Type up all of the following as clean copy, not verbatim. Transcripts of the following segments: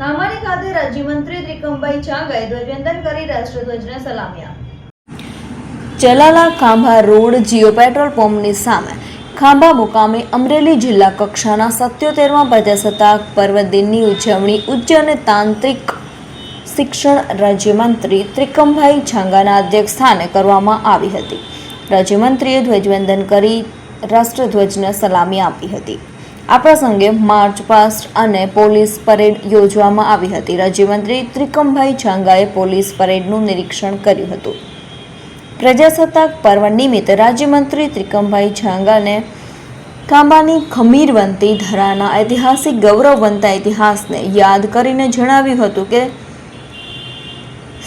ખાંભાની ખાતે રાજ્યમંત્રી ત્રિકમભાઈ છાંગાએ ધ્વજવંદન કરી રાષ્ટ્રધ્વજને સલામી આપી। ચલાલા ખાંભા રોડ જીઓ પેટ્રોલ પંપની સામે ખાંભા મુકામે અમરેલી જિલ્લા કક્ષાના 77મા પ્રજાસત્તાક પર્વ દિનની ઉજવણી ઉચ્ચ અને તાંત્રિક શિક્ષણ રાજ્યમંત્રી ત્રિકમભાઈ છાંગાના અધ્યક્ષસ્થાને કરવામાં આવી હતી। રાજ્યમંત્રીએ ધ્વજવંદન કરી રાષ્ટ્રધ્વજને સલામી આપી હતી। આ પ્રસંગે માર્ચ પાસ્ટ અને પોલીસ પરેડ યોજવામાં આવી હતી। રાજ્યમંત્રી ત્રિકમભાઈ છાંગાએ પોલીસ પરેડનું નિરીક્ષણ કર્યું હતું। પ્રજાસત્તાક પર્વ નિમિત્તે રાજ્યમંત્રી ત્રિકમભાઈ છાંગાને ખાંભાની ખમીરવંતી ધરાના ઐતિહાસિક ગૌરવવંતા ઇતિહાસને યાદ કરીને જણાવ્યું હતું કે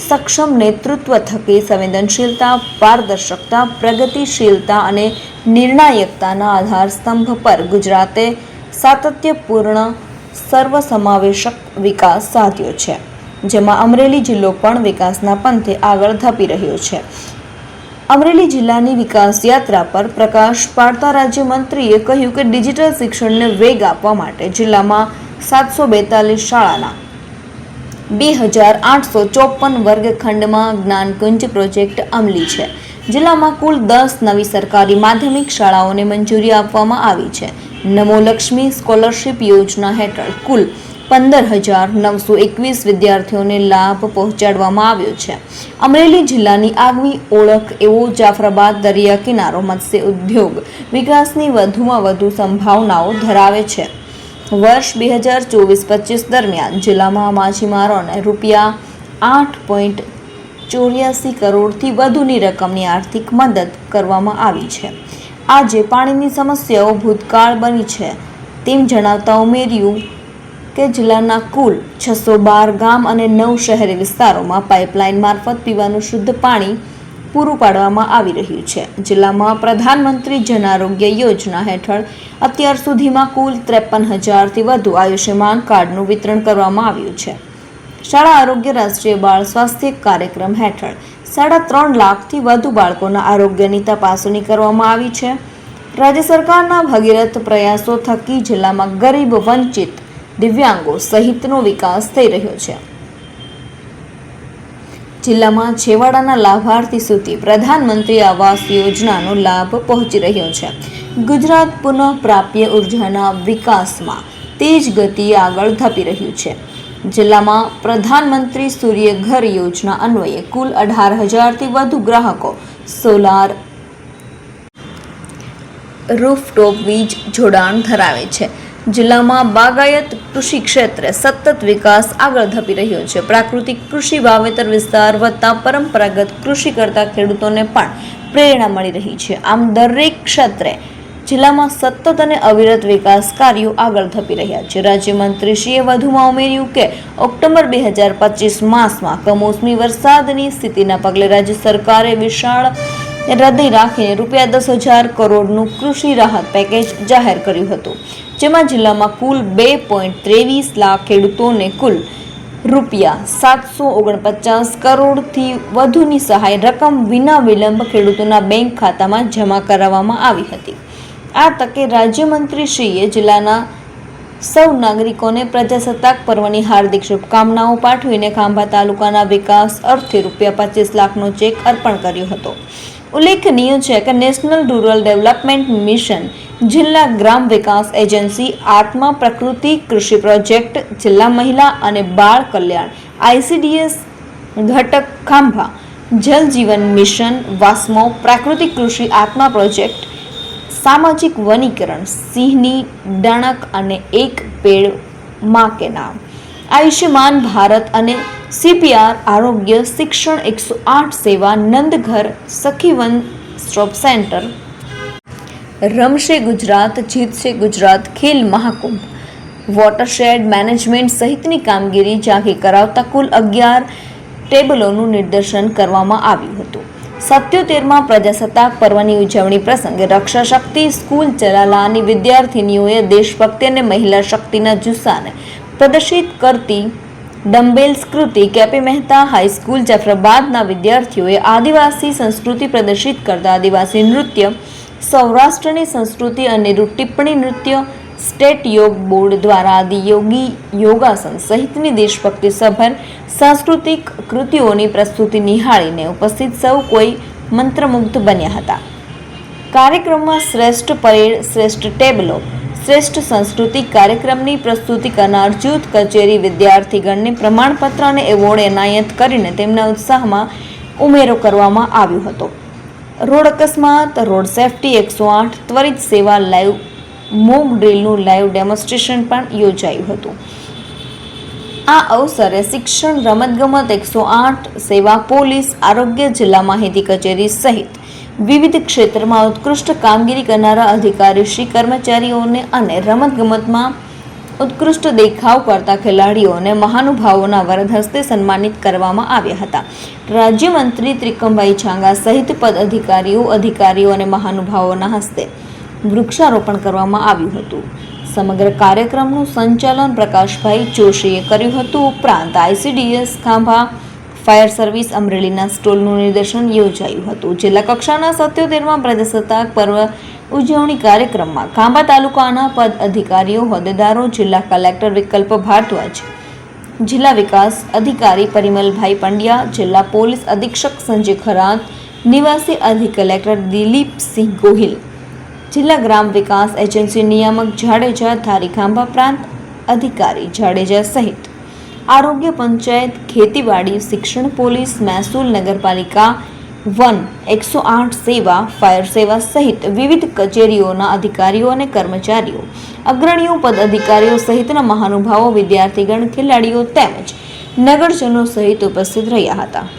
સક્ષમ નેતૃત્વ થકી સંવેદનશીલતા, પારદર્શકતા, પ્રગતિશીલતા અને નિર્ણાયકતાના આધાર સ્તંભ પર ગુજરાતે સાતત્યપૂર્ણ સર્વસમાવેશક વિકાસ સાધ્યો છે, જેમાં અમરેલી જિલ્લો પણ વિકાસના પંથે આગળ ધપી રહ્યો છે। અમરેલી જિલ્લાની વિકાસ યાત્રા પર પ્રકાશ પાડતા રાજ્યમંત્રીએ કહ્યું કે ડિજિટલ શિક્ષણને વેગ આપવા માટે જિલ્લામાં 742 શાળાના 2854 વર્ગખંડમાં જ્ઞાનકુંજ પ્રોજેક્ટ અમલી છે। જિલ્લામાં કુલ 10 નવી સરકારી માધ્યમિક શાળાઓને મંજૂરી આપવામાં આવી છે। નમો લક્ષ્મી સ્કોલરશિપ યોજના હેઠળ કુલ 15,921 વિદ્યાર્થીઓને લાભ પહોંચાડવામાં આવ્યો છે। અમરેલી જિલ્લાની આગવી ઓળખ એવો જાફરાબાદ દરિયા કિનારો મત્સ્ય ઉદ્યોગ વિકાસની વધુમાં વધુ સંભાવનાઓ ધરાવે છે। વર્ષ 2024-25 દરમિયાન જિલ્લામાં માછીમારોને ₹8.84 કરોડથી વધુની રકમની આર્થિક મદદ કરવામાં આવી છે। આજે પાણીની સમસ્યાઓ ભૂતકાળ બની છે તેમ જણાવતા ઉમેર્યું કે જિલ્લાના કુલ 612 ગામ અને 9 શહેરી વિસ્તારોમાં પાઇપલાઇન મારફત પીવાનું શુદ્ધ પાણી પૂરું પાડવામાં આવી રહ્યું છે। જિલ્લામાં પ્રધાનમંત્રી જન આરોગ્ય યોજના હેઠળ અત્યાર સુધીમાં કુલ 53,000થી વધુ આયુષ્યમાન કાર્ડનું વિતરણ કરવામાં આવ્યું છે। શાળા આરોગ્ય રાષ્ટ્રીય બાળ સ્વાસ્થ્ય કાર્યક્રમ હેઠળ 3.5 લાખથી વધુ બાળકોના આરોગ્યની તપાસણી કરવામાં આવી છે। રાજ્ય સરકારના ભગીરથ પ્રયાસો થકી જિલ્લામાં ગરીબ, વંચિત, દિવ્યાંગો સહિતનો વિકાસ થઈ રહ્યો છે। જિલ્લામાં છેવાડાના લાભાર્થી સુધી પ્રધાનમંત્રી આવાસ યોજનાનો લાભ પહોંચી રહ્યો છે। ગુજરાત પુનઃપ્રાપ્ય ઉર્જાના વિકાસમાં તેજ ગતિએ આગળ ધપી રહ્યું છે। જિલ્લામાં પ્રધાનમંત્રી સૂર્ય ઘર યોજના અન્વયે કુલ 18,000થી વધુ ગ્રાહકો સોલાર રૂફટોપ વીજ જોડાણ ધરાવે છે। જિલ્લામાં બાગાયત કૃષિ ક્ષેત્રે સતત વિકાસ આગળ ધપી રહ્યો છે। પ્રાકૃતિક કૃષિ વાવેતર વિસ્તાર વધતા પરંપરાગત કૃષિ કરતા ખેડૂતોને પણ પ્રેરણા મળી રહી છે। આમ દરેક ક્ષેત્રે જિલ્લામાં સતત અને અવિરત વિકાસ કાર્યો આગળ ધપી રહ્યા છે। રાજ્યમંત્રીશ્રીએ વધુમાં ઉમેર્યું કે ઓક્ટોબર 2025 માસમાં કમોસમી વરસાદની સ્થિતિના પગલે રાજ્ય સરકારે વિશાળ હૃદય રાખીને ₹10,000 કરોડનું કૃષિ રાહત પેકેજ જાહેર કર્યું હતું, જેમાં જિલ્લામાં કુલ 2.23 લાખ ખેડૂતોને કુલ ₹749 કરોડથી વધુની સહાય રકમ વિના વિલંબ ખેડૂતોના બેંક ખાતામાં જમા કરાવવામાં આવી હતી। આ તકે રાજ્યમંત્રીશ્રીએ જિલ્લાના સૌ નાગરિકોને પ્રજાસત્તાક પર્વની હાર્દિક શુભકામનાઓ પાઠવીને ખાંભા તાલુકાના વિકાસ અર્થે ₹25 લાખનો ચેક અર્પણ કર્યો હતો। ઉલ્લેખનીય છે કે નેશનલ રૂરલ ડેવલપમેન્ટ મિશન, જિલ્લા ગ્રામ વિકાસ એજન્સી, આત્મા પ્રકૃતિ કૃષિ પ્રોજેક્ટ, જિલ્લા મહિલા અને બાળ કલ્યાણ ICDS ઘટક ખાંભા, જલ જીવન મિશન વાસ્મો, પ્રાકૃતિક કૃષિ આત્મા પ્રોજેક્ટ, સામાજિક વનીકરણ સિંહની ડણક અને એક પેડ માં કે નામ, આયુષ્યમાન ભારત અને CPR આરોગ્ય શિક્ષણ 108 સેવા, નંદઘર, સખી વન સ્ટોપ સેન્ટર, રમશે ગુજરાત, જીતશે ગુજરાત ખેલ મહાકુંભ, વોટરશેડ મેનેજમેન્ટ સહિતની કામગીરી ઝાંખી કરાવતા કુલ 11 ટેબલોનું નિદર્શન કરવામાં આવ્યું હતું। 77મા પ્રજાસત્તાક પર્વની ઉજવણી પ્રસંગે રક્ષા શક્તિ સ્કૂલ ચલાલાની વિદ્યાર્થીનીઓએ દેશભક્તિ અને મહિલા શક્તિના જુસ્સાને પ્રદર્શિત કરતી ડમ્બેલ સ્કૃતિ, કેપી મહેતા હાઈસ્કૂલ જાફરાબાદના વિદ્યાર્થીઓએ આદિવાસી સંસ્કૃતિ પ્રદર્શિત કરતા આદિવાસી નૃત્ય, સૌરાષ્ટ્રની સંસ્કૃતિ અનેરું ટિપ્પણી નૃત્ય, સ્ટેટ યોગ બોર્ડ દ્વારા આદિયોગી યોગાસન સહિતની દેશભક્તિસભર સાંસ્કૃતિક કૃતિઓની પ્રસ્તુતિ નિહાળીને ઉપસ્થિત સૌ કોઈ મંત્રમુગ્ધ બન્યા હતા. કાર્યક્રમમાં શ્રેષ્ઠ પરેડ, શ્રેષ્ઠ ટેબલો, શ્રેષ્ઠ સાંસ્કૃતિક કાર્યક્રમની પ્રસ્તુતિ કરનાર જૂથ કચેરી વિદ્યાર્થીગણને પ્રમાણપત્ર અને એવોર્ડ એનાયત કરીને તેમના ઉત્સાહમાં ઉમેરો કરવામાં આવ્યો હતો. રોડ અકસ્માત, રોડ સેફટી 108 ત્વરિત સેવા લાઈવ મોક ડ્રીલનું લાઈવ ડેમોન્સ્ટ્રેશન પણ યોજાયું હતું. આ અવસરે શિક્ષણ, રમતગમત 108 સેવા, પોલીસ, આરોગ્ય, જિલ્લા માહિતી કચેરી સહિત વિવિધ ક્ષેત્રમાં ઉત્કૃષ્ટ કામગીરી કરનારા અધિકારીશ્રી, કર્મચારીઓને અને રમતગમતમાં ઉત્કૃષ્ટ દેખાવ કરતા ખેલાડીઓને મહાનુભાવોના વરદ હસ્તે સન્માનિત કરવામાં આવ્યા હતા. રાજ્યમંત્રી ત્રિકમભાઈ છાંગા સહિત અધિકારીઓ અને મહાનુભાવોના હસ્તે વૃક્ષારોપણ કરવામાં આવ્યું હતું. સમગ્ર કાર્યક્રમનું સંચાલન પ્રકાશભાઈ જોશીએ કર્યું હતું. ઉપરાંત ICDS ખાંભા, ફાયર સર્વિસ અમરેલીના સ્ટોલનું નિદર્શન યોજાયું હતું. જિલ્લા કક્ષાના 77મા પ્રજાસત્તાક પર્વ ઉજવણી કાર્યક્રમમાં ખાંભા તાલુકાના પદ અધિકારીઓ, હોદ્દેદારો, જિલ્લા કલેક્ટર વિકલ્પ ભારદ્વાજ, જિલ્લા વિકાસ અધિકારી પરિમલભાઈ પંડ્યા, જિલ્લા પોલીસ અધિક્ષક સંજય ખરાત, નિવાસી અધિક કલેક્ટર દિલીપસિંહ ગોહિલ, જિલ્લા ગ્રામ વિકાસ એજન્સી નિયામક જાડેજા, ધારી ખાંભા પ્રાંત અધિકારી જાડેજા સહિત આરોગ્ય, પંચાયત, ખેતીવાડી, શિક્ષણ, પોલીસ, મહેસૂલ, નગરપાલિકા, વન, 108 સેવા, ફાયર સેવા સહિત વિવિધ કચેરીઓના અધિકારીઓ અને કર્મચારીઓ, અગ્રણીઓ, પદ અધિકારીઓ સહિતના મહાનુભાવો, વિદ્યાર્થીગણ, ખેલાડીઓ તેમજ નગરજનો સહિત ઉપસ્થિત રહ્યા હતા.